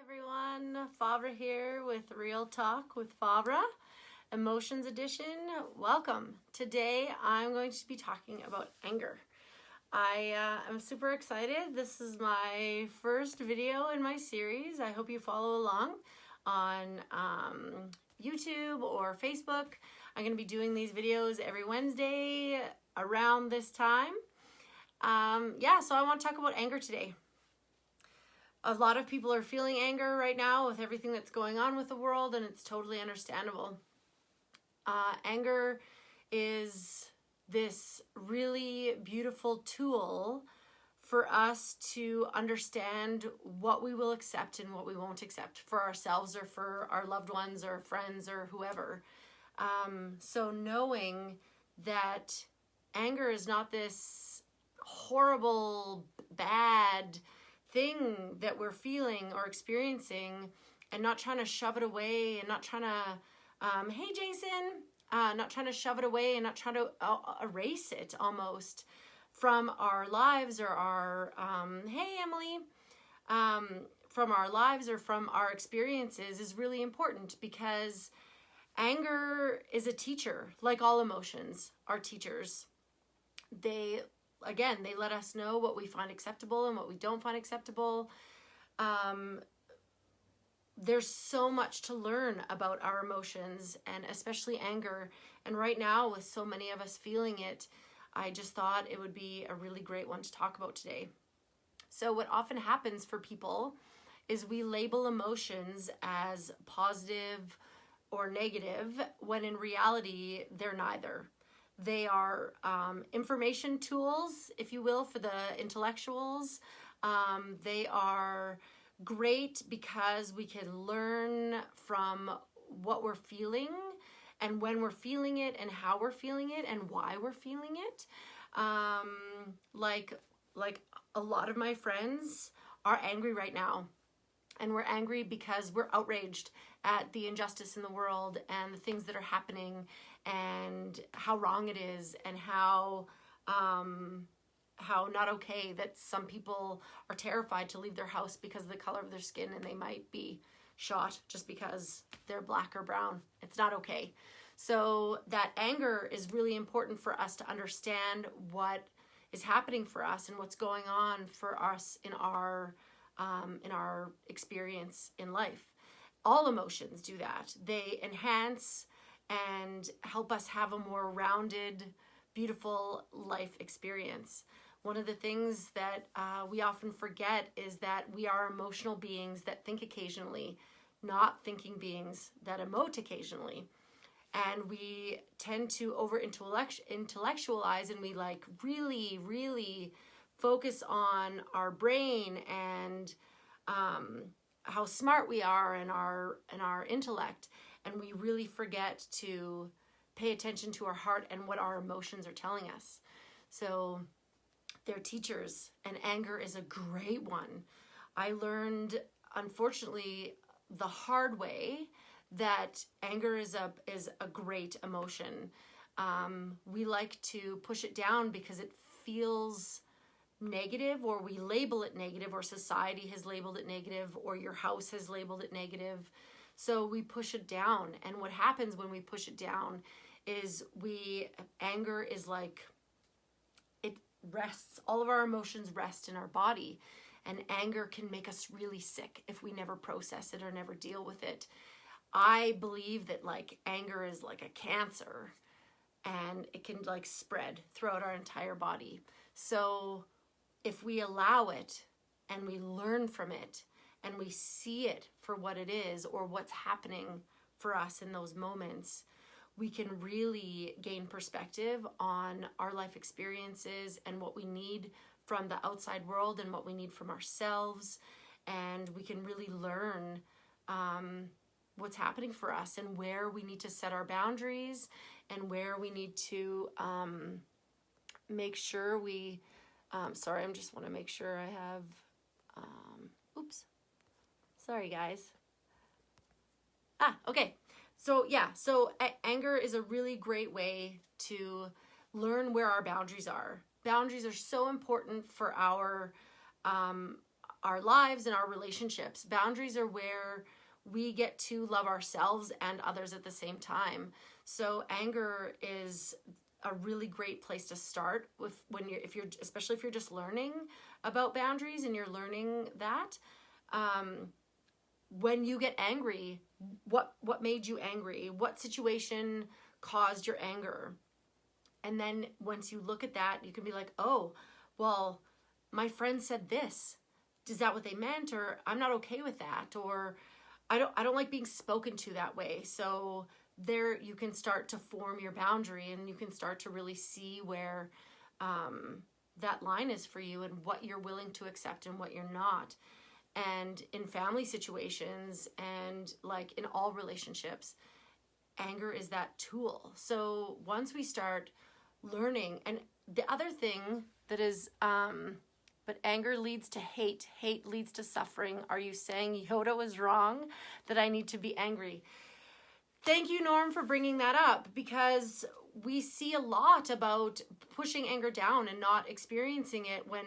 everyone, Favrah here with Real Talk with Favrah Emotions Edition. Welcome. Today I'm going to be talking about anger. I'm super excited. This is my first video in my series. I hope you follow along on YouTube or Facebook. I'm going to be doing these videos every Wednesday around this time. So I want to talk about anger today. A lot of people are feeling anger right now with everything that's going on with the world, and it's totally understandable. Anger is this really beautiful tool for us to understand what we will accept and what we won't accept for ourselves or for our loved ones or friends or whoever. So knowing that anger is not this horrible, bad thing that we're feeling or experiencing, and not trying to shove it away and not trying to, hey Jason, not trying to shove it away and not trying to erase it almost from our lives or our, hey Emily, from our lives or from our experiences is really important, because anger is a teacher. Like all emotions are teachers. They let us know what we find acceptable and what we don't find acceptable. There's so much to learn about our emotions, and especially anger. And right now, with so many of us feeling it, I just thought it would be a really great one to talk about today. So what often happens for people is we label emotions as positive or negative, when in reality, they're neither. They are information tools, if you will, for the intellectuals. They are great because we can learn from what we're feeling and when we're feeling it and how we're feeling it and why we're feeling it. Like a lot of my friends are angry right now. And we're angry because we're outraged at the injustice in the world and the things that are happening and how wrong it is, and how not okay that some people are terrified to leave their house because of the color of their skin, and they might be shot just because they're black or brown. It's not okay. So that anger is really important for us to understand what is happening for us and what's going on for us in our experience in life. All emotions do that. They enhance and help us have a more rounded, beautiful life experience. One of the things that we often forget is that we are emotional beings that think occasionally, not thinking beings that emote occasionally. And we tend to over-intellectualize, and we really, really focus on our brain and how smart we are and our intellect, and we really forget to pay attention to our heart and what our emotions are telling us. So they're teachers, and anger is a great one. I learned, unfortunately, the hard way that anger is a great emotion. We like to push it down because it feels negative, or we label it negative, or society has labeled it negative, or your house has labeled it negative. So we push it down. And what happens when we push it down is anger is like, it rests, all of our emotions rest in our body. And anger can make us really sick if we never process it or never deal with it. I believe that anger is like a cancer, and it can spread throughout our entire body. So if we allow it and we learn from it and we see it for what it is, or what's happening for us in those moments, we can really gain perspective on our life experiences and what we need from the outside world and what we need from ourselves. And we can really learn what's happening for us and where we need to set our boundaries, and where we need to make sure we sorry, I just want to make sure I have, oops, sorry guys. Okay. So anger is a really great way to learn where our boundaries are. Boundaries are so important for our our lives and our relationships. Boundaries are where we get to love ourselves and others at the same time. So anger is a really great place to start with especially if you're just learning about boundaries and you're learning that. When you get angry, what made you angry? What situation caused your anger? And then once you look at that, you can be like, oh, well, my friend said this. Is that what they meant? Or I'm not okay with that. Or I don't like being spoken to that way. So there you can start to form your boundary, and you can start to really see where that line is for you and what you're willing to accept and what you're not. And in family situations and like in all relationships, anger is that tool. So once we start learning, and the other thing that is, but anger leads to hate. Hate leads to suffering. Are you saying Yoda was wrong that I need to be angry? Thank you, Norm, for bringing that up, because we see a lot about pushing anger down and not experiencing it when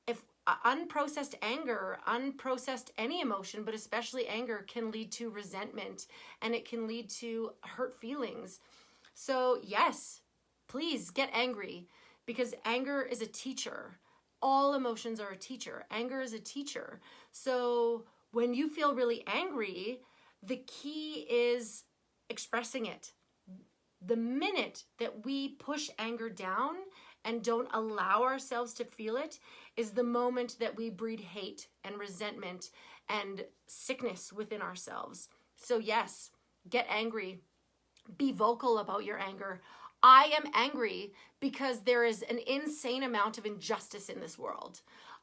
if unprocessed anger, unprocessed any emotion, but especially anger, can lead to resentment, and it can lead to hurt feelings. So yes, please get angry, because anger is a teacher. All emotions are a teacher. Anger is a teacher. So when you feel really angry, the key is expressing it. The minute that we push anger down and don't allow ourselves to feel it is the moment that we breed hate and resentment and sickness within ourselves. So yes, get angry. Be vocal about your anger. I am angry because there is an insane amount of injustice in this world.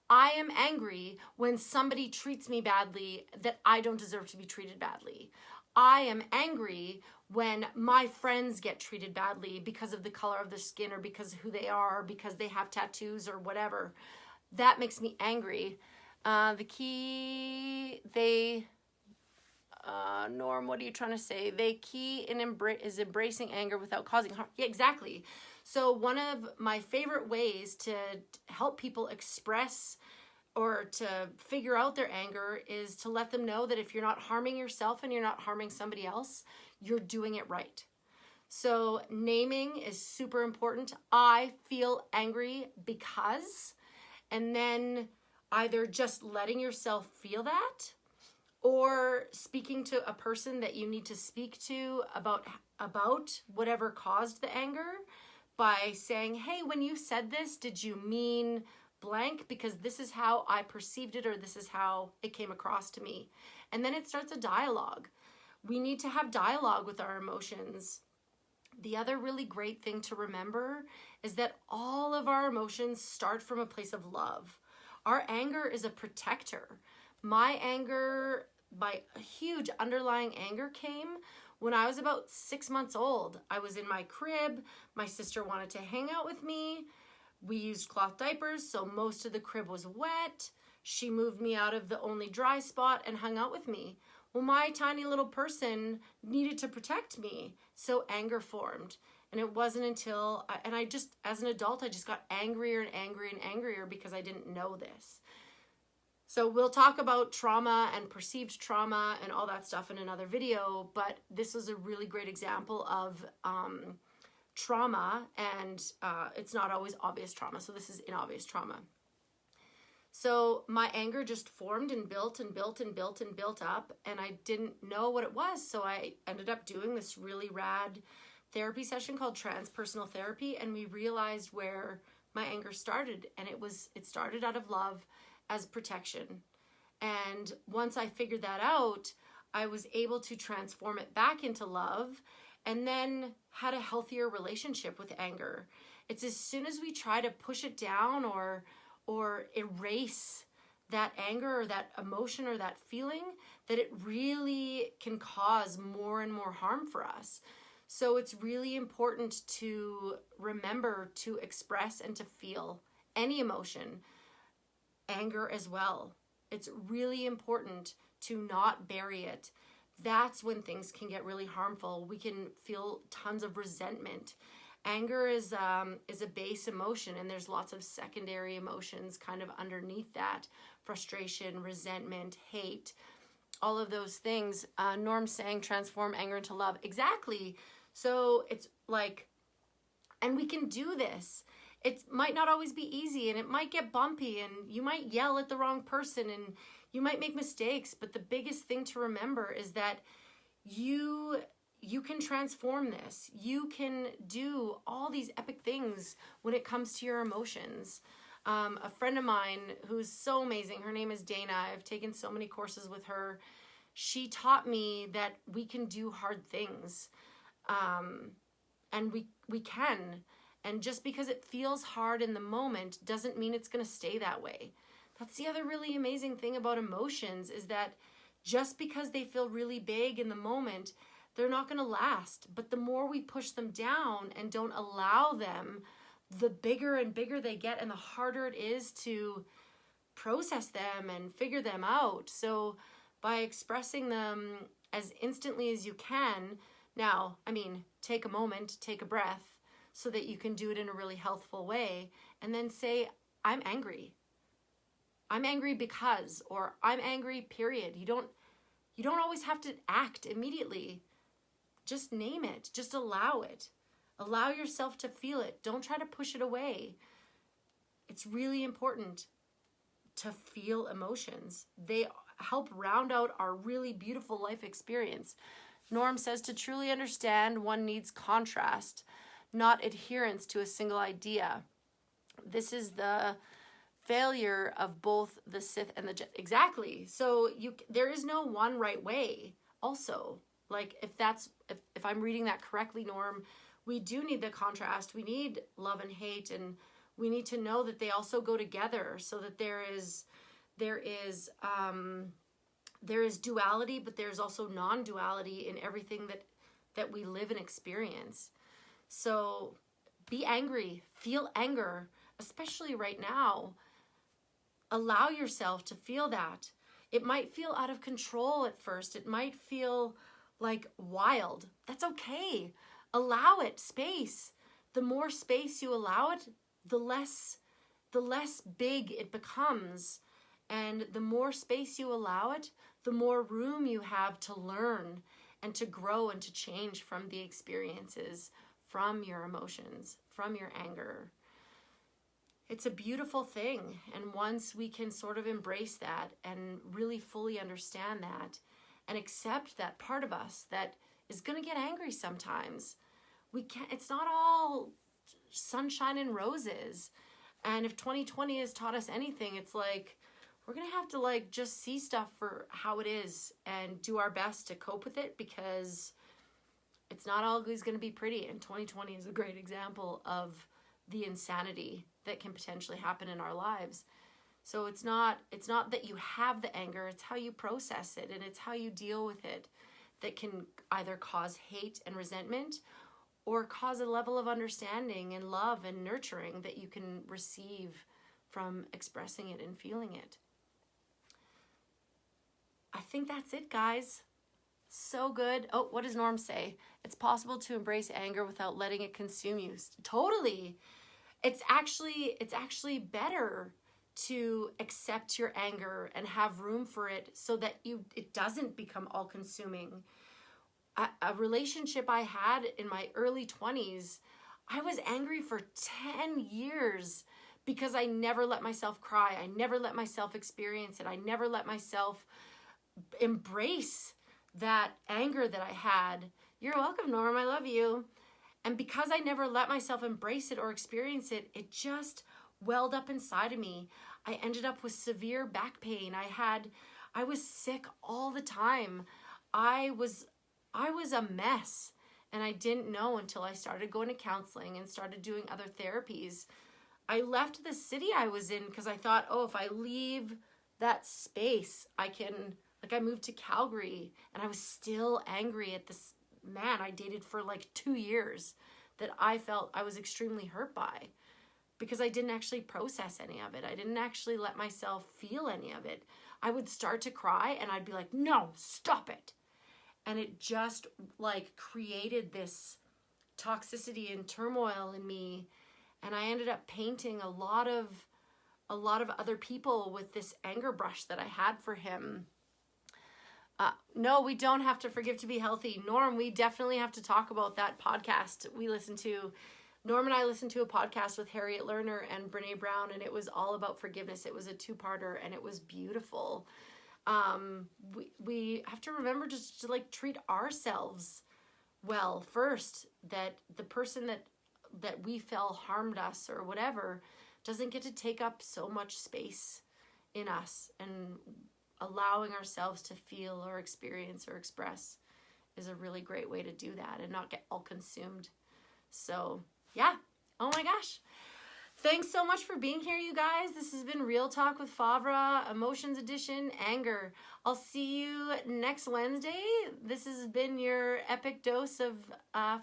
I am angry when somebody treats me badly that I don't deserve to be treated badly. I am angry when my friends get treated badly because of the color of their skin or because of who they are, or because they have tattoos or whatever. That makes me angry. The key, Norm, what are you trying to say? The key is embracing anger without causing harm. Yeah, exactly. So one of my favorite ways to help people express or to figure out their anger is to let them know that if you're not harming yourself and you're not harming somebody else, you're doing it right. So naming is super important. I feel angry because, and then either just letting yourself feel that, or speaking to a person that you need to speak to about whatever caused the anger by saying, hey, when you said this, did you mean blank? Because this is how I perceived it, or this is how it came across to me. And then it starts a dialogue. We need to have dialogue with our emotions. The other really great thing to remember is that all of our emotions start from a place of love. Our anger is a protector. My huge underlying anger came when I was about 6 months old. I was in my crib. My sister wanted to hang out with me. We used cloth diapers, so most of the crib was wet. She moved me out of the only dry spot and hung out with me. Well, my tiny little person needed to protect me, so anger formed. And it wasn't until, as an adult, I just got angrier and angrier and angrier because I didn't know this. So we'll talk about trauma and perceived trauma and all that stuff in another video, but this is a really great example of trauma, and it's not always obvious trauma. So this is inobvious trauma. So my anger just formed and built and built and built and built up, and I didn't know what it was. So I ended up doing this really rad therapy session called transpersonal therapy, and we realized where my anger started, and it started out of love as protection. And once I figured that out, I was able to transform it back into love, and then had a healthier relationship with anger. It's as soon as we try to push it down or erase that anger or that emotion or that feeling, that it really can cause more and more harm for us. So it's really important to remember to express and to feel any emotion, anger as well. It's really important to not bury it. That's when things can get really harmful. We can feel tons of resentment. Anger is a base emotion, and there's lots of secondary emotions kind of underneath that. Frustration, resentment, hate, all of those things. Norm's saying transform anger into love. Exactly. So it's like, and we can do this. It might not always be easy, and it might get bumpy, and you might yell at the wrong person, and you might make mistakes. But the biggest thing to remember is that you can transform this. You can do all these epic things when it comes to your emotions. A friend of mine who's so amazing, her name is Dana. I've taken so many courses with her. She taught me that we can do hard things. And we can. And just because it feels hard in the moment doesn't mean it's going to stay that way. That's the other really amazing thing about emotions, is that just because they feel really big in the moment, they're not going to last. But the more we push them down and don't allow them, the bigger and bigger they get, and the harder it is to process them and figure them out. So by expressing them as instantly as you can, now, I mean, take a moment, take a breath, so that you can do it in a really healthful way, and then say, I'm angry. I'm angry because, or I'm angry, period. You don't always have to act immediately. Just name it. Just allow it. Allow yourself to feel it. Don't try to push it away. It's really important to feel emotions. They help round out our really beautiful life experience. Norm says to truly understand, one needs contrast, not adherence to a single idea. This is the failure of both the Sith and the Jedi. Exactly. So there is no one right way. Also, like if I'm reading that correctly, Norm, we do need the contrast. We need love and hate, and we need to know that they also go together, so that there is duality, but there's also non-duality in everything that we live and experience. So be angry, feel anger, especially right now. Allow yourself to feel that. It might feel out of control at first. It might feel like wild. That's okay. Allow it space. The more space you allow it, the less big it becomes. And the more space you allow it, the more room you have to learn and to grow and to change from the experiences, from your emotions, from your anger. It's a beautiful thing. And once we can sort of embrace that and really fully understand that and accept that part of us that is going to get angry sometimes, it's not all sunshine and roses. And if 2020 has taught us anything, it's like, we're going to have to like just see stuff for how it is and do our best to cope with it, because it's not always going to be pretty. And 2020 is a great example of the insanity that can potentially happen in our lives. So it's not that you have the anger, it's how you process it, and it's how you deal with it that can either cause hate and resentment, or cause a level of understanding and love and nurturing that you can receive from expressing it and feeling it. I think that's it, guys. So good. Oh, what does Norm say? It's possible to embrace anger without letting it consume you. Totally. It's actually better to accept your anger and have room for it, so that it doesn't become all consuming. A relationship I had in my early 20s, I was angry for 10 years because I never let myself cry. I never let myself experience it. I never let myself embrace that anger that I had. You're welcome, Norm. I love you. And because I never let myself embrace it or experience it, it just welled up inside of me. I ended up with severe back pain. I was sick all the time. I was a mess, and I didn't know until I started going to counseling and started doing other therapies. I left the city I was in because I thought, oh, if I leave that space, I moved to Calgary, and I was still angry at this man I dated for like 2 years that I felt I was extremely hurt by, because I didn't actually process any of it. I didn't actually let myself feel any of it. I would start to cry and I'd be like, no, stop it. And it just like created this toxicity and turmoil in me. And I ended up painting a lot of other people with this anger brush that I had for him. No, we don't have to forgive to be healthy. Norm, we definitely have to talk about that podcast we listened to. Norm and I listened to a podcast with Harriet Lerner and Brene Brown, and it was all about forgiveness. It was a 2-parter, and it was beautiful. We have to remember just to like treat ourselves well first, that the person that we feel harmed us or whatever doesn't get to take up so much space in us, and allowing ourselves to feel or experience or express is a really great way to do that and not get all consumed. So yeah, oh my gosh. Thanks so much for being here, you guys. This has been Real Talk with Favrah, Emotions Edition Anger. I'll see you next Wednesday. This has been your epic dose of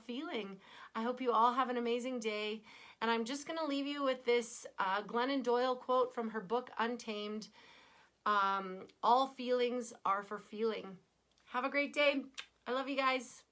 feeling. I hope you all have an amazing day. And I'm just going to leave you with this Glennon Doyle quote from her book, Untamed. All feelings are for feeling. Have a great day. I love you guys.